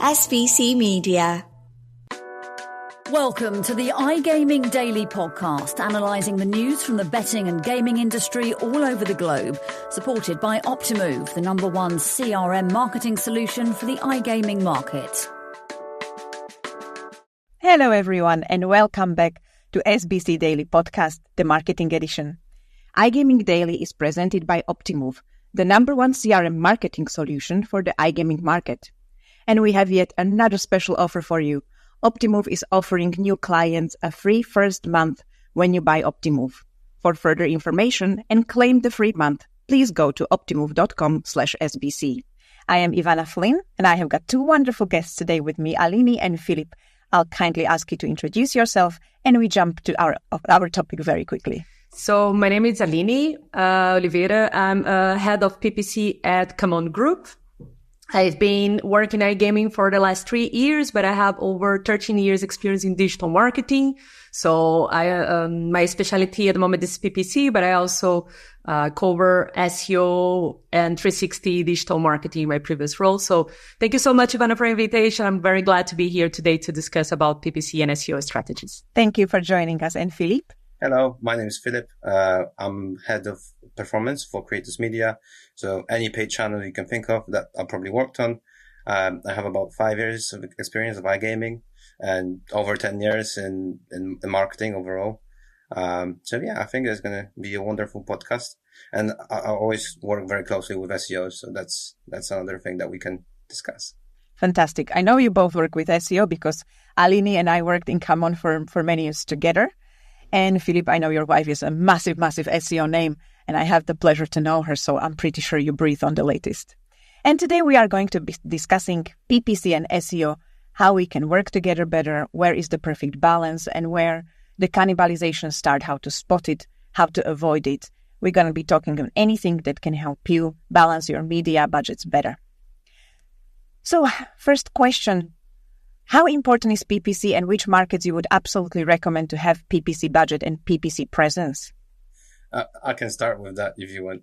SBC Media. Welcome to the iGaming Daily Podcast, analysing the news from the betting and gaming industry all over the globe, supported by Optimove, the #1 CRM marketing solution for the iGaming market. Hello everyone and welcome back to SBC Daily Podcast, the marketing edition. iGaming Daily is presented by Optimove, the #1 CRM marketing solution for the iGaming market. And we have yet another special offer for you. Optimove is offering new clients a free first month when you buy Optimove. For further information and claim the free month, please go to optimove.com/SBC. I am Ivana Flynn and I have got two wonderful guests today with me, Aline and Filip. I'll kindly ask you to introduce yourself and we jump to our topic very quickly. So my name is Aline Oliveira. I'm head of PPC at ComeOn Group. I've been working in iGaming for the last 3 years, but I have over 13 years experience in digital marketing. So my specialty at the moment is PPC, but I also cover SEO and 360 digital marketing in my previous role. So thank you so much, Ivana, for the invitation. I'm very glad to be here today to discuss about PPC and SEO strategies. Thank you for joining us. And Filip? Hello, my name is Filip. I'm head of performance for Creators Media. So any paid channel you can think of that I probably worked on. I have about 5 years of experience of iGaming and over 10 years in marketing overall. So yeah, I think it's going to be a wonderful podcast. And I always work very closely with SEO. So that's another thing that we can discuss. Fantastic. I know you both work with SEO because Aline and I worked in ComeOn for many years together. And Filip, I know your wife is a massive SEO name, and I have the pleasure to know her, so I'm pretty sure you breathe on the latest. And today we are going to be discussing PPC and SEO, how we can work together better, where is the perfect balance, and where the cannibalization starts, how to spot it, how to avoid it. We're going to be talking on anything that can help you balance your media budgets better. So, first question. How important is PPC and which markets you would absolutely recommend to have PPC budget and PPC presence? I can start with that if you want.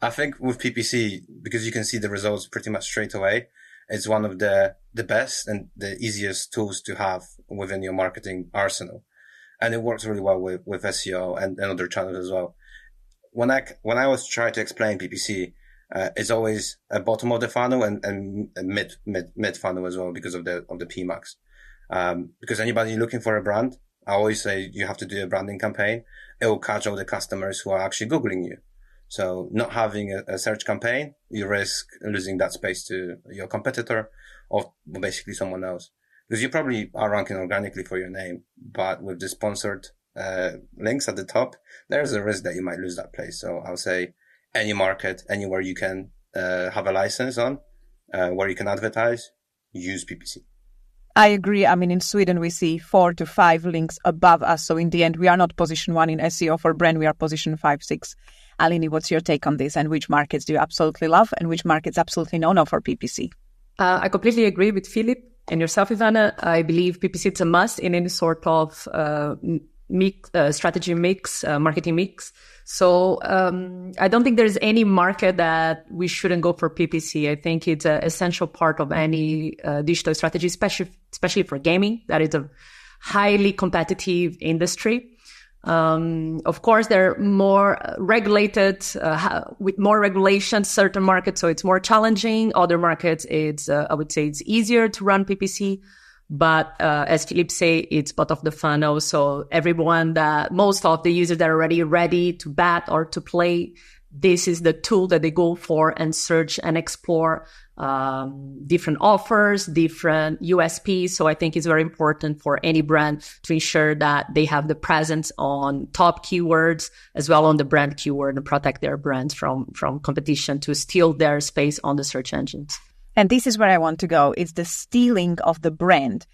I think with PPC, because you can see the results pretty much straight away, it's one of the best and the easiest tools to have within your marketing arsenal. And it works really well with SEO and other channels as well. When I was trying to explain PPC, it's always a bottom of the funnel and mid funnel as well because of the PMAX. Because anybody looking for a brand, I always say you have to do a branding campaign. It will catch all the customers who are actually Googling you. So not having a search campaign, you risk losing that space to your competitor or basically someone else. Because you probably are ranking organically for your name, but with the sponsored links at the top, there's a risk that you might lose that place. So I'll say any market, anywhere you can have a license on, where you can advertise, use PPC. I agree. I mean, in Sweden, we see 4 to 5 links above us. So in the end, we are not position 1 in SEO for brand. We are position 5, 6. Aline, what's your take on this? And which markets do you absolutely love and which markets absolutely no for PPC? I completely agree with Filip and yourself, Ivana. I believe PPC is a must in any sort of strategy mix, marketing mix. So I don't think there's any market that we shouldn't go for PPC. I think it's an essential part of any digital strategy, especially for gaming. That is a highly competitive industry. Of course, they're more regulated, with more regulations, certain markets, so it's more challenging. Other markets, I would say it's easier to run PPC. But as Filip say, it's part of the funnel. So most of the users that are already ready to bet or to play, this is the tool that they go for and search and explore different offers, different USPs. So I think it's very important for any brand to ensure that they have the presence on top keywords as well on the brand keyword and protect their brands from competition to steal their space on the search engines. And this is where I want to go. It's the stealing of the brand.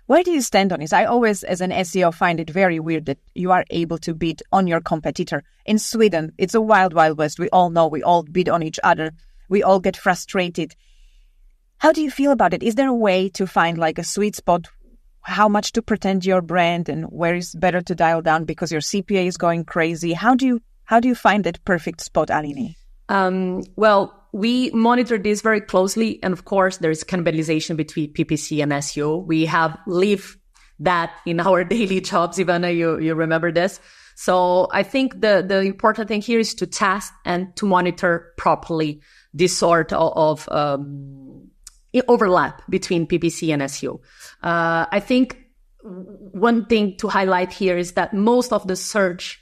Where do you stand on this? I always, as an SEO, find it very weird that you are able to bid on your competitor. In Sweden, it's a wild, wild west. We all know, we all bid on each other. We all get frustrated. How do you feel about it? Is there a way to find like a sweet spot, how much to pretend your brand and where is better to dial down because your CPA is going crazy? How do you find that perfect spot, Aline? Well, we monitor this very closely. And of course, there's cannibalization between PPC and SEO. We have lived that in our daily jobs. Ivana, you remember this. So I think the important thing here is to test and to monitor properly this sort of overlap between PPC and SEO. I think one thing to highlight here is that most of the search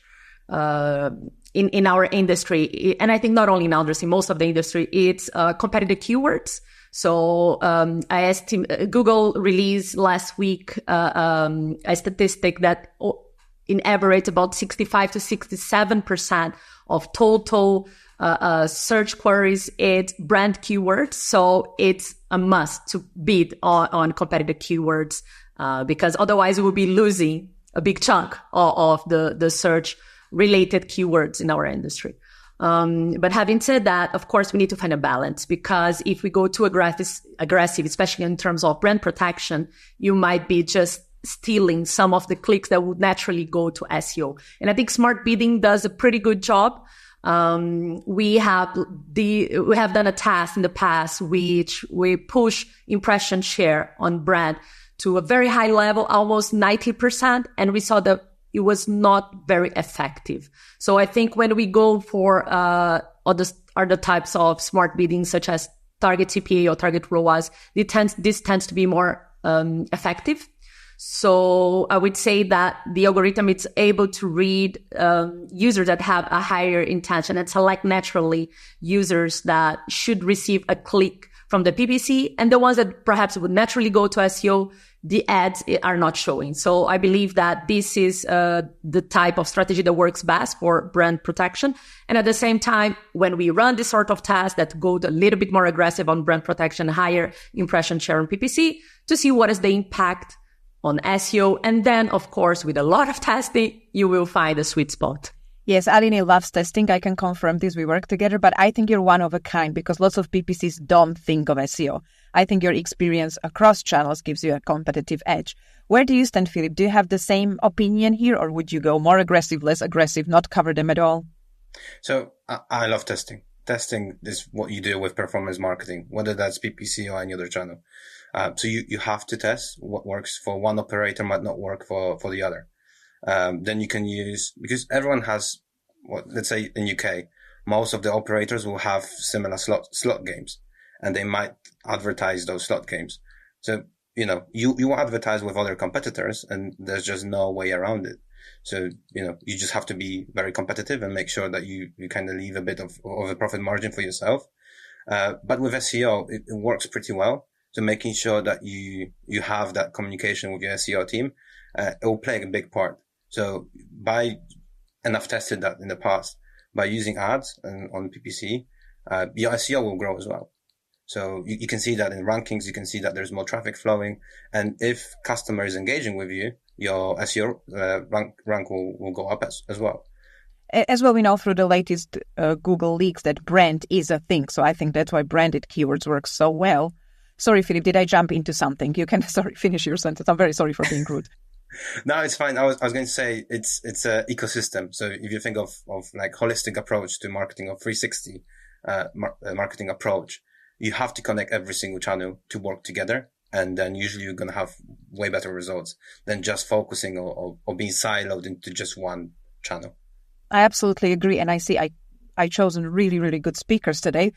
in our industry, and I think not only in our industry, most of the industry, it's competitive keywords. So I estimate Google released last week a statistic that in average about 65 to 67% of total search queries, it's brand keywords. So it's a must to bid on competitive keywords because otherwise we will be losing a big chunk of the search related keywords in our industry. But having said that, of course, we need to find a balance because if we go too aggressive, especially in terms of brand protection, you might be just stealing some of the clicks that would naturally go to SEO. And I think smart bidding does a pretty good job. We have done a test in the past, which we push impression share on brand to a very high level, almost 90%. And we saw that it was not very effective. So I think when we go for other types of smart bidding, such as target CPA or target ROAS, this tends to be more effective. So I would say that the algorithm is able to read users that have a higher intention and select naturally users that should receive a click from the PPC, and the ones that perhaps would naturally go to SEO, the ads are not showing. So I believe that this is the type of strategy that works best for brand protection. And at the same time, when we run this sort of test that go a little bit more aggressive on brand protection, higher impression share on PPC, to see what is the impact on SEO. And then, of course, with a lot of testing, you will find a sweet spot. Yes, Aline loves testing. I can confirm this. We work together, but I think you're one of a kind because lots of PPCs don't think of SEO. I think your experience across channels gives you a competitive edge. Where do you stand, Filip? Do you have the same opinion here, or would you go more aggressive, less aggressive, not cover them at all? So I love testing. Testing is what you do with performance marketing, whether that's PPC or any other channel. So you have to test. What works for one operator might not work for the other. Then you can use, because everyone has, let's say in UK, most of the operators will have similar slot games, and they might advertise those slot games. So, you advertise with other competitors, and there's just no way around it. So, you just have to be very competitive and make sure that you kind of leave a bit of a profit margin for yourself. But with SEO, it works pretty well. So making sure that you have that communication with your SEO team, it will play a big part. So and I've tested that in the past, by using ads on PPC, your SEO will grow as well. So you can see that in rankings, you can see that there's more traffic flowing. And if customer is engaging with you, your SEO rank will go up as well. As well, we know through the latest Google leaks that brand is a thing. So I think that's why branded keywords work so well. Sorry, Filip, did I jump into something? You can, finish your sentence. I'm very sorry for being rude. No, it's fine. I was going to say it's an ecosystem. So if you think of like holistic approach to marketing, or 360 marketing approach, you have to connect every single channel to work together. And then usually you're going to have way better results than just focusing or being siloed into just one channel. I absolutely agree. And I see I chosen really, really good speakers today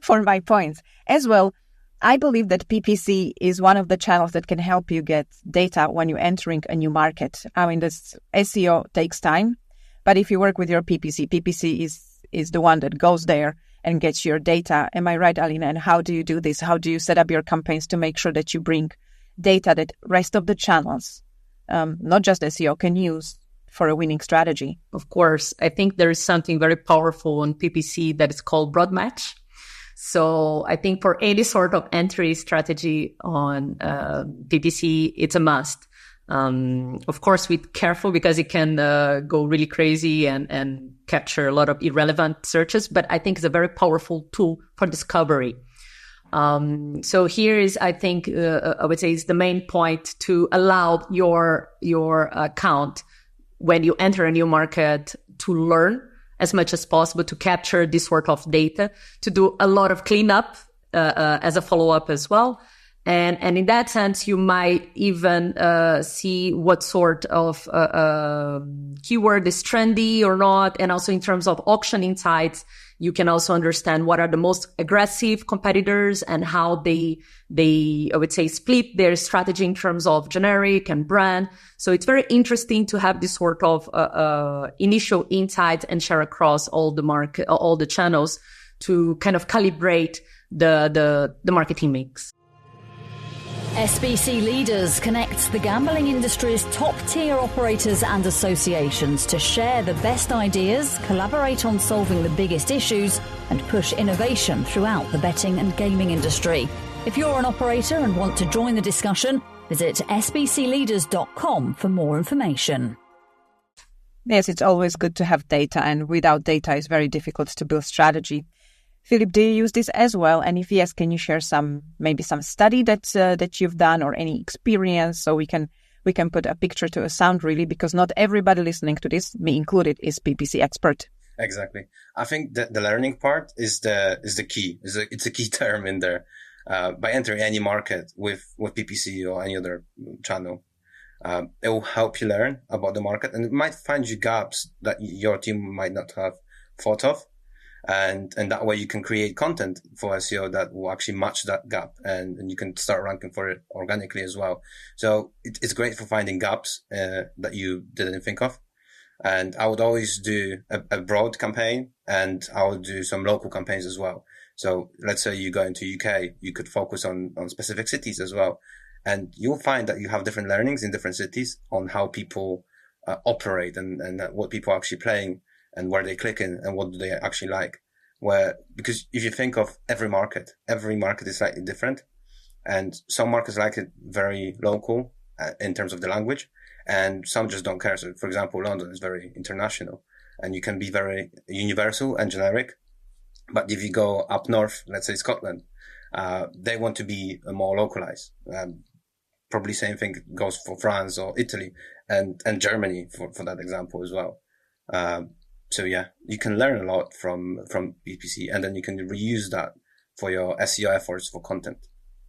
for my points. As well, I believe that PPC is one of the channels that can help you get data when you're entering a new market. I mean, this SEO takes time, but if you work with your PPC is the one that goes there and gets your data. Am I right, Aline? And how do you do this? How do you set up your campaigns to make sure that you bring data that rest of the channels, not just SEO, can use for a winning strategy? Of course, I think there is something very powerful on PPC that is called broad match. So I think for any sort of entry strategy on PPC, it's a must. Of course, be careful because it can go really crazy and capture a lot of irrelevant searches, but I think it's a very powerful tool for discovery. So here is, I think, I would say is the main point to allow your account when you enter a new market to learn as much as possible to capture this sort of data, to do a lot of cleanup as a follow-up as well. And in that sense, you might even see what sort of keyword is trendy or not. And also in terms of auction insights, you can also understand what are the most aggressive competitors and how they I would say, split their strategy in terms of generic and brand. So it's very interesting to have this sort of initial insights and share across all the market, all the channels to kind of calibrate the marketing mix. SBC Leaders connects the gambling industry's top-tier operators and associations to share the best ideas, collaborate on solving the biggest issues, and push innovation throughout the betting and gaming industry. If you're an operator and want to join the discussion, visit sbcleaders.com for more information. Yes, it's always good to have data, and without data, it's very difficult to build strategy. Filip, do you use this as well? And if yes, can you share maybe some study that you've done or any experience, so we can put a picture to a sound, really, because not everybody listening to this, me included, is PPC expert. Exactly. I think that the learning part is the key. It's a key term in there. By entering any market with PPC or any other channel, it will help you learn about the market, and it might find you gaps that your team might not have thought of. And that way you can create content for SEO that will actually match that gap, and you can start ranking for it organically as well. So it's great for finding gaps that you didn't think of. And I would always do a broad campaign, and I would do some local campaigns as well. So let's say you go into UK, you could focus on specific cities as well. And you'll find that you have different learnings in different cities on how people operate and what people are actually playing, and where they click in and what do they actually like. Because if you think of every market is slightly different, and some markets like it very local in terms of the language, and some just don't care. So for example, London is very international, and you can be very universal and generic. But if you go up north, let's say Scotland, they want to be more localized. Probably same thing goes for France or Italy and Germany for that example as well. So yeah, you can learn a lot from PPC, and then you can reuse that for your SEO efforts for content.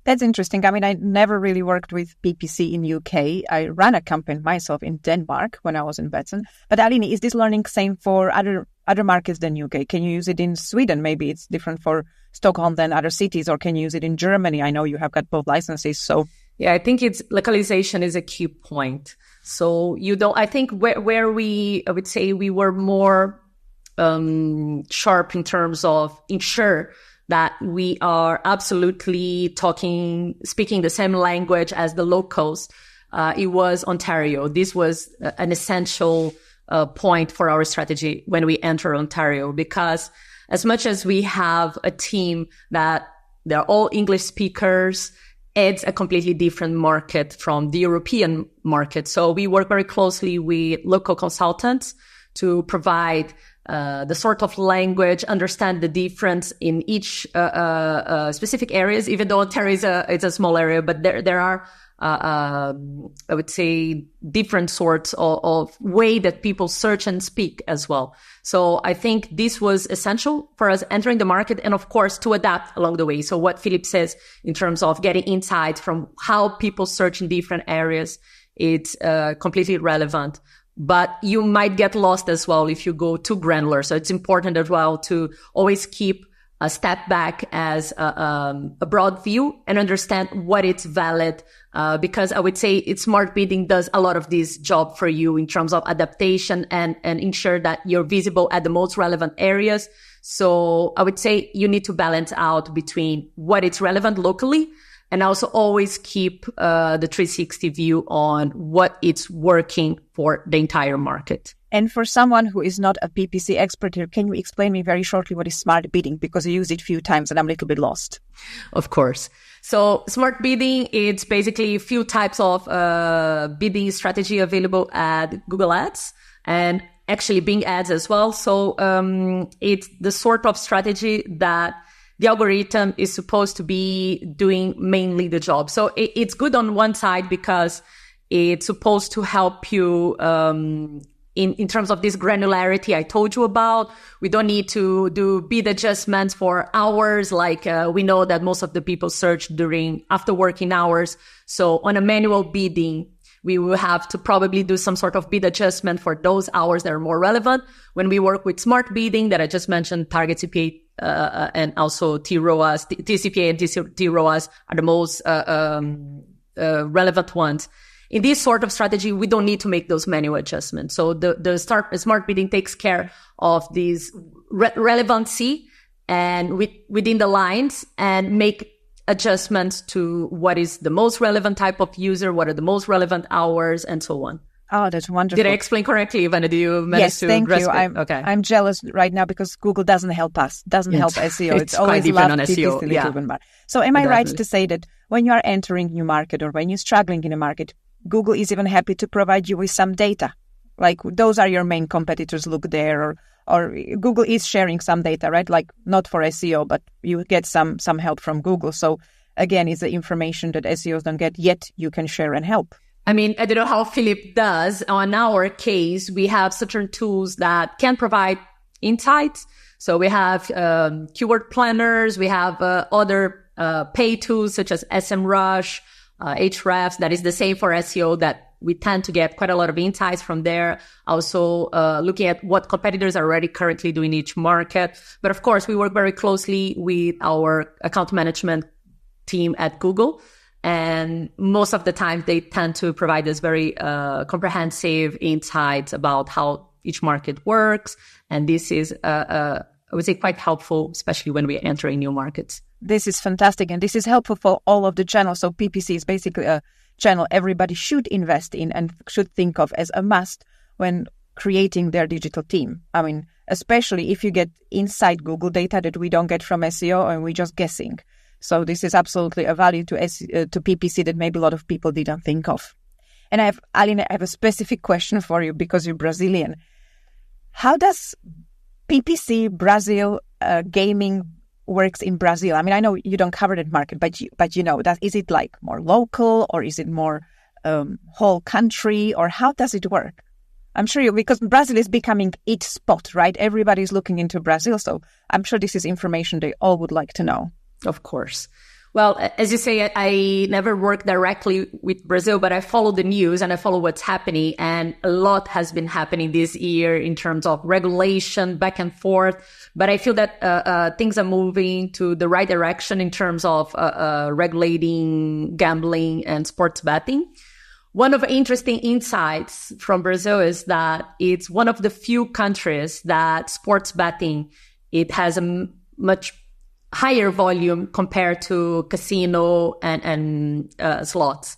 That's interesting. I mean, I never really worked with PPC in UK. I ran a campaign myself in Denmark when I was in Betson. But Aline, is this learning same for other markets than UK? Can you use it in Sweden? Maybe it's different for Stockholm than other cities, or can you use it in Germany? I know you have got both licenses, so... Yeah, I think localization is a key point. So I think where I would say we were more sharp in terms of ensure that we are absolutely speaking the same language as the locals. It was Ontario. This was an essential point for our strategy when we enter Ontario, because as much as we have a team that they're all English speakers, it's a completely different market from the European market. So we work very closely with local consultants to provide the sort of language, understand the difference in each specific areas, even though Ontario is a small area, but there are I would say different sorts of way that people search and speak as well. So I think this was essential for us entering the market, and of course to adapt along the way. So what Filip says in terms of getting insights from how people search in different areas, it's completely relevant. But you might get lost as well if you go too granular. So it's important as well to always keep a step back as a broad view and understand what it's valid. Because I would say smart bidding does a lot of this job for you in terms of adaptation and ensure that you're visible at the most relevant areas. So I would say you need to balance out between what is relevant locally and also always keep the 360 view on what it's working for the entire market. And for someone who is not a PPC expert here, can you explain me very shortly what is smart bidding? Because I used it a few times and I'm a little bit lost. Of course. So smart bidding, it's basically a few types of bidding strategy available at Google Ads and actually Bing Ads as well. So it's the sort of strategy that the algorithm is supposed to be doing mainly the job. So it's good on one side because it's supposed to help you in terms of this granularity I told you about. We don't need to do bid adjustments for hours. Like we know that most of the people search after working hours. So on a manual bidding, we will have to probably do some sort of bid adjustment for those hours that are more relevant. When we work with smart bidding that I just mentioned, target CPA and also TROAS, TCPA and TROAS are the most relevant ones. In this sort of strategy, we don't need to make those manual adjustments. So the smart bidding takes care of these relevancy and within the lines and make adjustments to what is the most relevant type of user, what are the most relevant hours, and so on. Oh, that's wonderful. Did I explain correctly, Ivana? Do you manage to grasp it? Yes, thank you. I'm jealous right now because Google doesn't help us, doesn't help SEO. It's always quite on SEO. So am I right to say that when you are entering a new market or when you're struggling in a market, Google is even happy to provide you with some data? Like those are your main competitors, look there, or Google is sharing some data, right? Like not for SEO, but you get some help from Google. So again, it's the information that SEOs don't get, yet you can share and help. I mean, I don't know how Filip does. On our case, we have certain tools that can provide insights. So we have keyword planners. We have other pay tools such as SEMrush, Hrefs. That is the same for SEO that we tend to get quite a lot of insights from there. Also, looking at what competitors are already currently doing in each market. But of course, we work very closely with our account management team at Google. And most of the time, they tend to provide us very comprehensive insights about how each market works. And this is, I would say, quite helpful, especially when we enter in new markets. This is fantastic. And this is helpful for all of the channels. So PPC is basically a channel everybody should invest in and should think of as a must when creating their digital team. I mean, especially if you get inside Google data that we don't get from SEO and we're just guessing. So this is absolutely a value to PPC that maybe a lot of people didn't think of. And Aline, I have a specific question for you because you're Brazilian. How does PPC Brazil gaming works in Brazil? I mean, I know you don't cover that market, but you know that is it like more local or is it more whole country, or how does it work? I'm sure because Brazil is becoming its spot, right? Everybody's looking into Brazil, so I'm sure this is information they all would like to know. Of course. Well, as you say, I never work directly with Brazil, but I follow the news and I follow what's happening. And a lot has been happening this year in terms of regulation back and forth. But I feel that things are moving to the right direction in terms of regulating gambling and sports betting. One of the interesting insights from Brazil is that it's one of the few countries that sports betting, it has a much higher volume compared to casino and slots.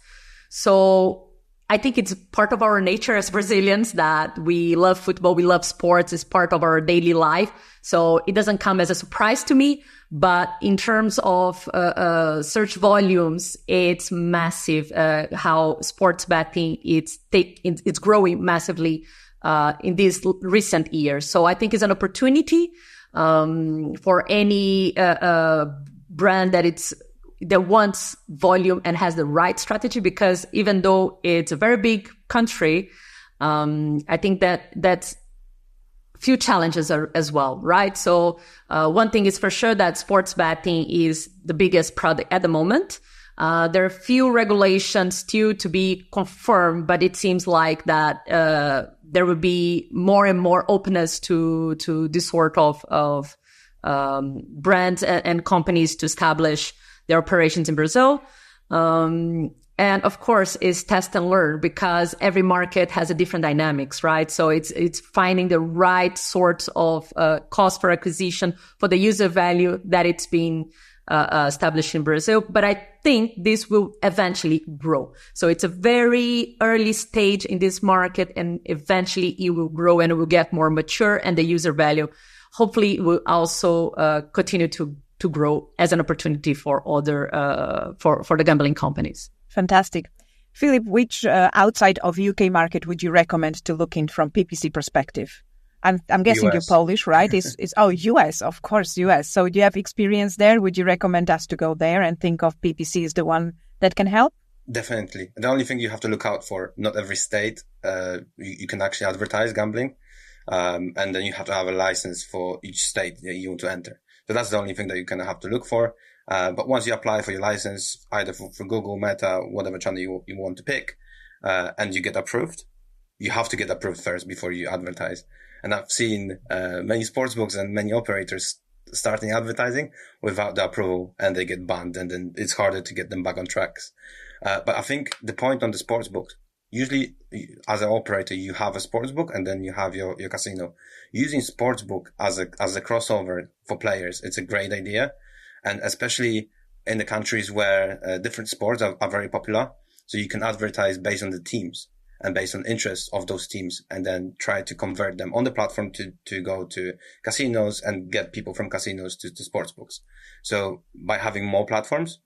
So I think it's part of our nature as Brazilians that we love football, we love sports, it's part of our daily life. So it doesn't come as a surprise to me. But in terms of search volumes, it's massive. How sports betting it's growing massively in these recent years. So I think it's an opportunity for any brand that wants volume and has the right strategy, because even though it's a very big country, I think that's few challenges as well, right? So one thing is for sure that sports betting is the biggest product at the moment. There are few regulations still to be confirmed, but it seems like that there will be more and more openness to this sort of brands and companies to establish their operations in Brazil. And of course, is test and learn, because every market has a different dynamics, right? So it's finding the right sorts of cost per acquisition for the user value that it's being established in Brazil. But I think this will eventually grow. So it's a very early stage in this market, and eventually it will grow and it will get more mature, and the user value hopefully will also continue to grow as an opportunity for other for the gambling companies. Fantastic. Filip, which outside of UK market would you recommend to look in from PPC perspective? I'm guessing US. You're Polish, right? US, of course, US. So do you have experience there? Would you recommend us to go there and think of PPC as the one that can help? Definitely. The only thing you have to look out for, not every state, you can actually advertise gambling. And then you have to have a license for each state that you want to enter. So that's the only thing that you kind of have to look for. But once you apply for your license, either for Google, Meta, whatever channel you want to pick, and you get approved, you have to get approved first before you advertise. And I've seen, many sportsbooks and many operators starting advertising without the approval, and they get banned, and then it's harder to get them back on tracks. But I think the point on the sportsbook, usually as an operator, you have a sportsbook and then you have your casino. Using sportsbook as a crossover for players, it's a great idea. And especially in the countries where different sports are very popular. So you can advertise based on the teams and based on interest of those teams, and then try to convert them on the platform to go to casinos and get people from casinos to sportsbooks. So by having more platforms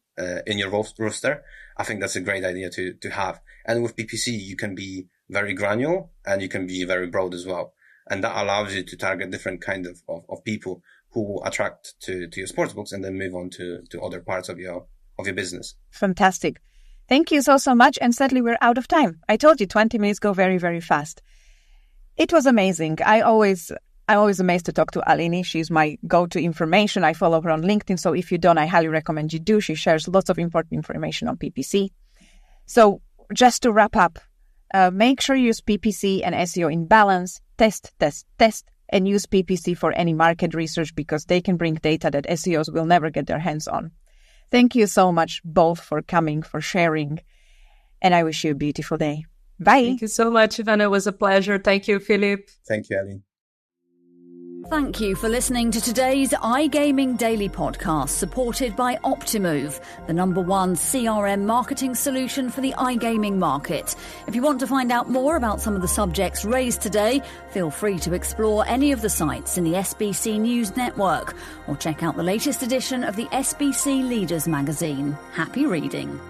in your roster, I think that's a great idea to have. And with PPC, you can be very granular and you can be very broad as well. And that allows you to target different kind of people who will attract to your sportsbooks and then move on to other parts of your business. Fantastic. Thank you so much. And sadly, we're out of time. I told you 20 minutes go very, very fast. It was amazing. I'm always amazed to talk to Aline. She's my go-to information. I follow her on LinkedIn. So if you don't, I highly recommend you do. She shares lots of important information on PPC. So just to wrap up, make sure you use PPC and SEO in balance. Test, and use PPC for any market research, because they can bring data that SEOs will never get their hands on. Thank you so much both for coming, for sharing, and I wish you a beautiful day. Bye. Thank you so much, Ivana. It was a pleasure. Thank you, Filip. Thank you, Aline. Thank you for listening to today's iGaming Daily podcast, supported by Optimove, the #1 CRM marketing solution for the iGaming market. If you want to find out more about some of the subjects raised today, feel free to explore any of the sites in the SBC News Network, or check out the latest edition of the SBC Leaders magazine. Happy reading.